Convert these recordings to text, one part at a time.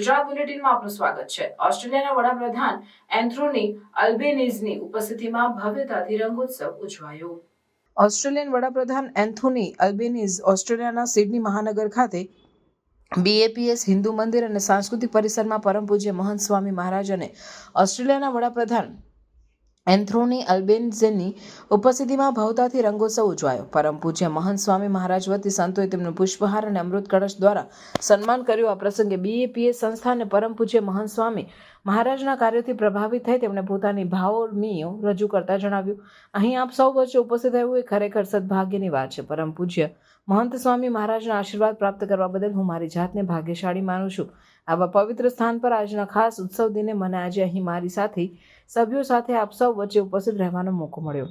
ગુજરાત બુલેટિનમાં આપનું સ્વાગત છે। ઓસ્ટ્રેલિયાના વડાપ્રધાન એન્થોની અલ્બેનીઝની ઉપસ્થિતિમાં ભવ્યતાથી રંગોત્સવ ઉજવાયો। ઓસ્ટ્રેલિયન વડાપ્રધાન એન્થોની અલ્બેનીઝ ઓસ્ટ્રેલિયાના સિડની મહાનગર ખાતે BAPS હિન્દુ મંદિર અને સાંસ્કૃતિક પરિસરમાં પરમ પૂજ્ય મહંત સ્વામી મહારાજ અને ઓસ્ટ્રેલિયાના વડાપ્રધાન એન્થોની અલ્બેનીઝની ઉપસ્થિતિમાં ભવ્યતાથી રંગોત્સવ ઉજવાયો। પરમ પૂજ્ય મહંત સ્વામી મહારાજ વતી સંતોએ તેમનું પુષ્પહાર અને અમૃત કળશ દ્વારા સન્માન કર્યું। આ પ્રસંગે BAPS સંસ્થા અને પરમ પૂજ્ય મહંત સ્વામી મહારાજના કાર્યોથી પ્રભાવિત થઈ તેમણે પોતાની ભાવમીઓ રજૂ કરતા જણાવ્યું, અહીં આપ સૌ વચ્ચે ઉપસ્થિત રહેવું એ ખરેખર સદભાગ્યની વાત છે। પરમ પૂજ્ય મહંત સ્વામી મહારાજના આશીર્વાદ પ્રાપ્ત કરવા બદલ હું મારી જાતને ભાગ્યશાળી માનું છું। આવા પવિત્ર સ્થાન પર આજના ખાસ ઉત્સવ દિને મને આજે અહીં મારી સાથી સભ્યો સાથે આપ સૌ વચ્ચે ઉપસ્થિત રહેવાનો મોકો મળ્યો।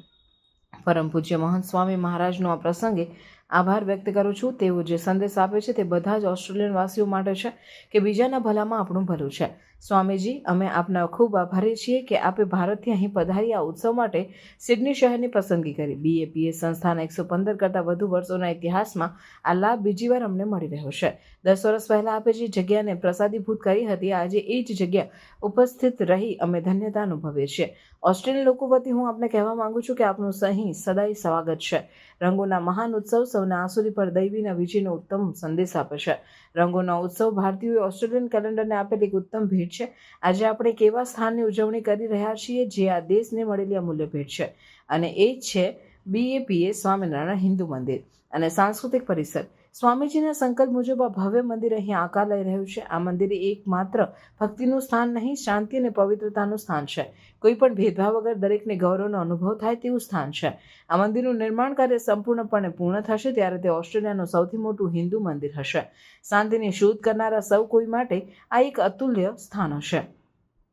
પરમ પૂજ્ય મહંત સ્વામી મહારાજનો આ પ્રસંગે આભાર વ્યક્ત કરું છું। તેઓ જે સંદેશ આપે છે તે બધા જ ઓસ્ટ્રેલિયન વાસીઓ માટે છે કે બીજાના ભલામાં આપણું ભલું છે। સ્વામીજી, અમે આપના ખૂબ આભારી છીએ કે આપે ભારતથી અહીં પધારી આ ઉત્સવ માટે સિડની શહેરની પસંદગી કરી। BAPS સંસ્થાના 115 કરતાં વધુ વર્ષોના ઇતિહાસમાં આ લાભ બીજી વાર અમને મળી રહ્યો છે। 10 વર્ષ પહેલા આપે જે જગ્યાને પ્રસાદીભૂત કરી હતી, આજે એ જ જગ્યા ઉપસ્થિત રહી અમે ધન્યતા અનુભવીએ છીએ। ઓસ્ટ્રેલિયન લોકો વતી હું આપને કહેવા માંગુ છું કે આપનું અહીં સદાય સ્વાગત છે। રંગોના મહાન ઉત્સવ સૌના આંસુરી પર દૈવીના વિજયનો ઉત્તમ સંદેશ આપે છે। રંગોનો ઉત્સવ ભારતીયોએ ઓસ્ટ્રેલિયન કેલેન્ડરને આપેલી એક ઉત્તમ ભેટ છે। આજે આપણે એક એવા સ્થાનની ઉજવણી કરી રહ્યા છીએ જે આ દેશને મળેલી અમૂલ્ય ભેટ છે અને એ જ છે BAPS સ્વામિનારાયણ હિન્દુ મંદિર અને સાંસ્કૃતિક પરિસર। સ્વામીજીના સંકલ્પ મુજબ આ ભવ્ય મંદિર અહીં આકાર લઈ રહ્યું છે। આ મંદિર એક માત્ર ભક્તિનું સ્થાન નહીં, શાંતિ અને પવિત્રતાનું સ્થાન છે। કોઈ પણ ભેદભાવ વગર દરેકને ગૌરવનો અનુભવ થાય તેવું સ્થાન છે। આ મંદિરનું નિર્માણ કાર્ય સંપૂર્ણપણે પૂર્ણ થશે ત્યારે તે ઓસ્ટ્રેલિયાનું સૌથી મોટું હિન્દુ મંદિર હશે। શાંતિની શોધ કરનારા સૌ કોઈ માટે આ એક અતુલ્ય સ્થાન હશે।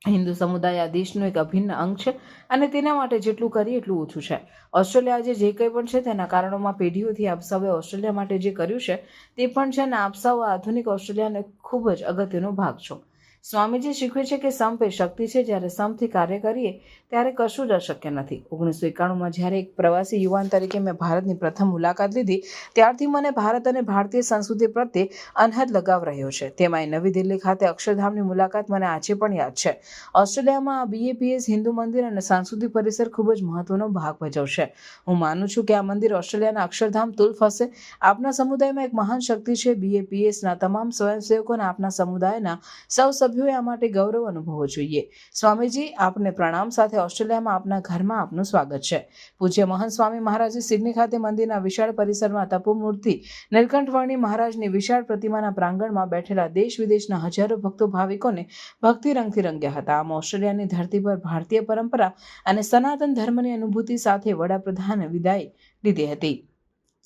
હિન્દુ સમુદાય આ દેશનું એક અભિન્ન અંગ છે અને તેના માટે જેટલું કરીએ એટલું ઓછું છે। ઓસ્ટ્રેલિયા આજે જે કંઈ પણ છે તેના કારણોમાં પેઢીઓથી આપ સૌએ ઓસ્ટ્રેલિયા માટે જે કર્યું છે તે પણ છે અને આપ સૌ આધુનિક ઓસ્ટ્રેલિયાનો ખૂબ જ અગત્યનો ભાગ છો। સ્વામીજી શીખવે છે કે સંપ એ શક્તિ છે। જ્યારે સંપથી કાર્ય કરીએ ત્યારે કશું જ અશક્ય નથી। 1991માં જ્યારે એક પ્રવાસી યુવાન તરીકે મેં ભારતની પ્રથમ મુલાકાત લીધી ત્યારથી મને ભારત અને ભારતીય સંસ્કૃતિ પ્રત્યે અનહદ લગાવ રહ્યો છે। તેમાંય નવી દિલ્હી ખાતે અક્ષરધામની મુલાકાત મને આજે પણ યાદ છે। ઓસ્ટ્રેલિયામાં આ BAPS હિન્દુ મંદિર અને સાંસ્કૃતિક પરિસર ખૂબ જ મહત્વનો ભાગ ભજવશે। હું માનું છું કે આ મંદિર ઓસ્ટ્રેલિયાના અક્ષરધામ તુલ્ફ હશે। આપના સમુદાયમાં એક મહાન શક્તિ છે। BAPSના તમામ સ્વયંસેવકો અને આપના સમુદાયના સૌ સભ્યોએ આ માટે ગૌરવ અનુભવવો જોઈએ। સ્વામીજી, આપને પ્રણામ સાથે ઓસ્ટ્રેલિયામાં આપના ઘરમાં આપનું સ્વાગત છે। પૂજ્ય મહંત સ્વામી મહારાજે સિડની ખાતે મંદિરના વિશાળ પરિસરમાં તપોમૂર્તિ નીલકંઠવર્ણી મહારાજની વિશાળ પ્રતિમાના પ્રાંગણમાં બેઠેલા દેશ વિદેશના હજારો ભક્તો ભાવિકોને ભક્તિ રંગથી રંગ્યા હતા। આમ ઓસ્ટ્રેલિયાની ધરતી પર ભારતીય પરંપરા અને સનાતન ધર્મની અનુભૂતિ સાથે વડાપ્રધાને વિદાય લીધી હતી।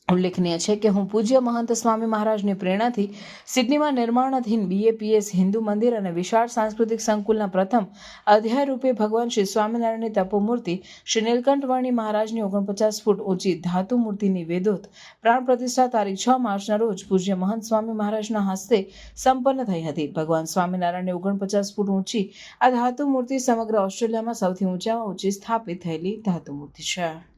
ઉલ્લેખનીય છે કે હું પૂજ્ય મહંત સ્વામી મહારાજની પ્રેરણાથી સિડનીમાં નિર્માણાધીન BAPS હિન્દુ મંદિર અને વિશાળ સાંસ્કૃતિક સંકુલના પ્રથમ અધ્યાય રૂપે ભગવાન શ્રી સ્વામિનારાયણની તપોમૂર્તિ શ્રી નીલકંઠવર્ણી મહારાજની 49 ફૂટ ઊંચી ધાતુ મૂર્તિની વેદોત પ્રાણ પ્રતિષ્ઠા તારીખ 6 માર્ચના રોજ પૂજ્ય મહંત સ્વામી મહારાજના હસ્તે સંપન્ન થઈ હતી। ભગવાન સ્વામિનારાયણની 49 ફૂટ ઊંચી આ ધાતુ મૂર્તિ સમગ્ર ઓસ્ટ્રેલિયામાં સૌથી ઊંચામાં ઊંચી સ્થાપિત થયેલી ધાતુ મૂર્તિ છે।